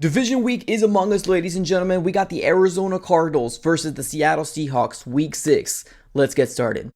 Division week is among us, ladies and gentlemen. We got the Arizona Cardinals versus the Seattle Seahawks, week 6. Let's get started.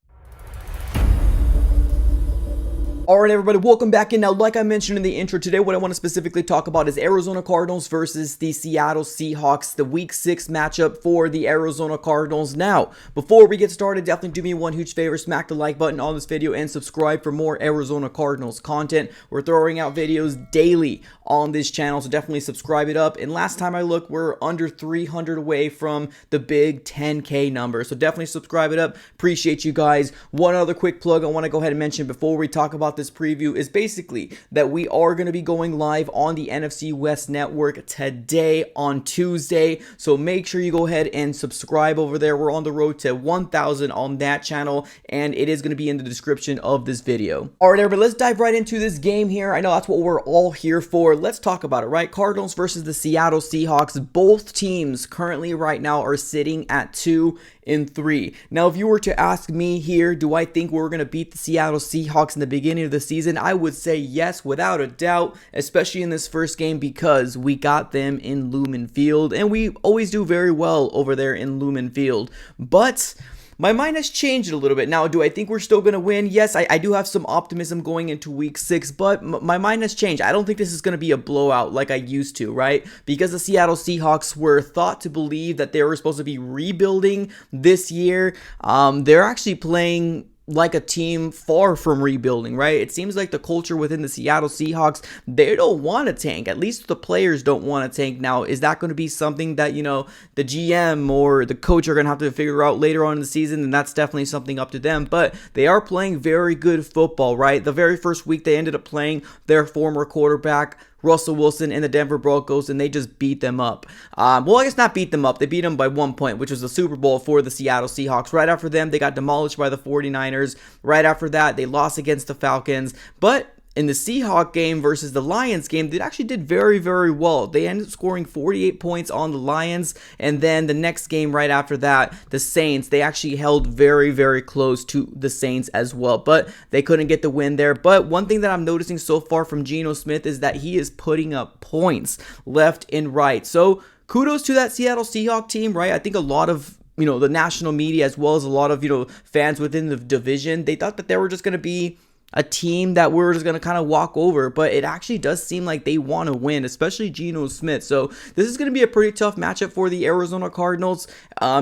Alright everybody, welcome back in. Now, like I mentioned in the intro, today what I want to specifically talk about is Arizona Cardinals versus the Seattle Seahawks, the week 6 matchup for the Arizona Cardinals. Now, before we get started, definitely do me one huge favor, smack the like button on this video and subscribe for more Arizona Cardinals content. We're throwing out videos daily on this channel, so definitely subscribe it up. And last time I looked, we're under 300 away from the big 10K number, so definitely subscribe it up. Appreciate you guys. One other quick plug I want to go ahead and mention before we talk about this preview is basically that we are going to be going live on the NFC West Network today on Tuesday, so make sure you go ahead and subscribe over there. We're on the road to 1,000 on that channel, and it is going to be in the description of this video. Alright everybody, let's dive right into this game here. I know that's what we're all here for. Let's talk about it, right? Cardinals versus the Seattle Seahawks. Both teams currently right now are sitting at 2-3. Now, if you were to ask me here, do I think we're going to beat the Seattle Seahawks in the beginning of the season? I would say yes, without a doubt, especially in this first game because we got them in Lumen Field, and we always do very well over there in Lumen Field. But my mind has changed a little bit. Now, do I think we're still going to win? Yes, I do have some optimism going into week 6, but my mind has changed. I don't think this is going to be a blowout like I used to, right? Because the Seattle Seahawks were thought to believe that they were supposed to be rebuilding this year. They're actually playing like a team far from rebuilding, right? It seems like the culture within the Seattle Seahawks, they don't want to tank. At least the players don't want to tank. Now, is that going to be something that, you know, the GM or the coach are going to have to figure out later on in the season? And that's definitely something up to them. But they are playing very good football, right? The very first week they ended up playing their former quarterback, Russell Wilson, and the Denver Broncos, and they just beat them up. Well, I guess not beat them up. They beat them by 1 point, which was the Super Bowl for the Seattle Seahawks. Right after them, they got demolished by the 49ers. Right after that, they lost against the Falcons. But in the Seahawks game versus the Lions game, they actually did very, very well. They ended up scoring 48 points on the Lions, and then the next game right after that, the Saints, they actually held very, very close to the Saints as well, but they couldn't get the win there. But one thing that I'm noticing so far from Geno Smith is that he is putting up points left and right. So kudos to that Seattle Seahawks team, right? I think a lot of the national media, as well as a lot of fans within the division, they thought that they were just going to be a team that we're just going to kind of walk over, but it actually does seem like they want to win, especially Geno Smith. So this is going to be a pretty tough matchup for the Arizona Cardinals.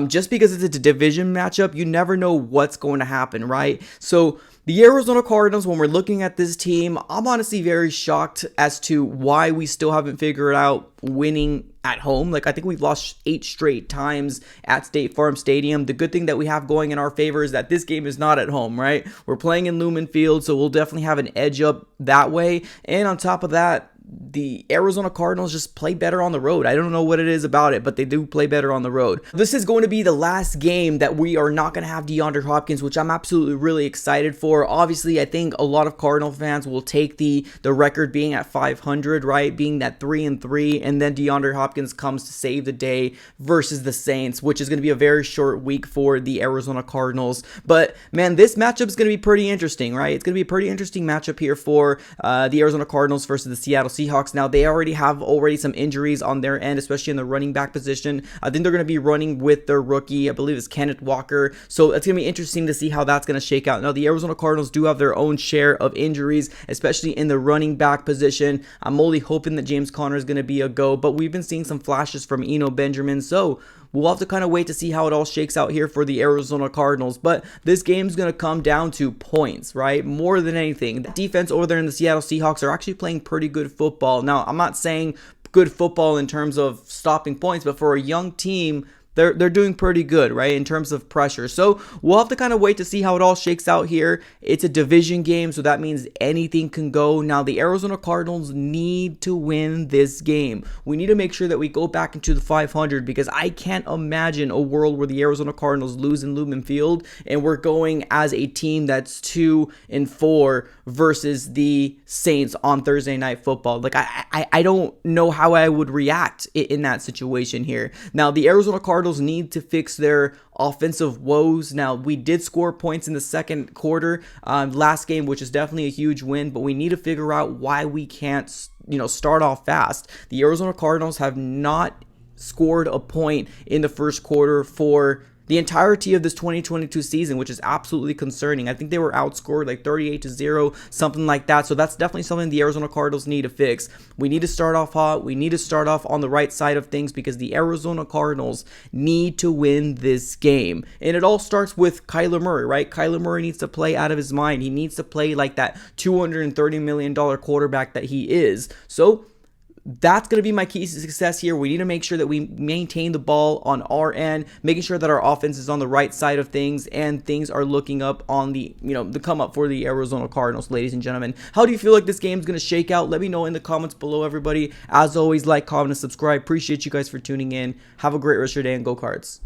Just because it's a division matchup, you never know what's going to happen, right? So the Arizona Cardinals, when we're looking at this team, I'm honestly very shocked as to why we still haven't figured out winning at home. Like, I think we've lost 8 straight times at State Farm Stadium. The good thing that we have going in our favor is that this game is not at home, right? We're playing in Lumen Field, so we'll definitely have an edge up that way. And on top of that, the Arizona Cardinals just play better on the road. I don't know what it is about it, but they do play better on the road. This is going to be the last game that we are not going to have DeAndre Hopkins, which I'm absolutely really excited for. Obviously, I think a lot of Cardinal fans will take the record being at 500, right? Being that 3-3, and then DeAndre Hopkins comes to save the day versus the Saints, which is going to be a very short week for the Arizona Cardinals. But man, this matchup is going to be pretty interesting, right? It's going to be a pretty interesting matchup here for the Arizona Cardinals versus the Seattle Seahawks. Now, they already have some injuries on their end, especially in the running back position. I think they're going to be running with their rookie, I believe it's Kenneth Walker. So it's going to be interesting to see how that's going to shake out. Now, the Arizona Cardinals do have their own share of injuries, especially in the running back position. I'm only hoping that James Conner is going to be a go, but we've been seeing some flashes from Eno Benjamin. So we'll have to kind of wait to see how it all shakes out here for the Arizona Cardinals. But this game's going to come down to points, right? More than anything. The defense over there in the Seattle Seahawks are actually playing pretty good football. Now, I'm not saying good football in terms of stopping points, but for a young team, they're doing pretty good, right, in terms of pressure. So we'll have to kind of wait to see how it all shakes out here. It's a division game, so that means anything can go. Now, the Arizona Cardinals need to win this game. We need to make sure that we go back into the 500, because I can't imagine a world where the Arizona Cardinals lose in Lumen Field and we're going as a team that's 2-4 versus the Saints on Thursday Night Football. Like, I don't know how I would react in that situation here. Now, the Arizona Cardinals need to fix their offensive woes. Now, we did score points in the second quarter last game, which is definitely a huge win, but we need to figure out why we can't start off fast. The Arizona Cardinals have not scored a point in the first quarter for the entirety of this 2022 season, which is absolutely concerning. I think they were outscored like 38-0, something like that. So that's definitely something the Arizona Cardinals need to fix. We need to start off hot. We need to start off on the right side of things because the Arizona Cardinals need to win this game. And it all starts with Kyler Murray, right? Kyler Murray needs to play out of his mind. He needs to play like that $230 million quarterback that he is. So that's going to be my key to success here. We need to make sure that we maintain the ball on our end, making sure that our offense is on the right side of things and things are looking up on the come up for the Arizona Cardinals, ladies and gentlemen. How do you feel like this game is going to shake out? Let me know in the comments below, everybody. As always, like, comment, and subscribe. Appreciate you guys for tuning in. Have a great rest of your day and go Cards.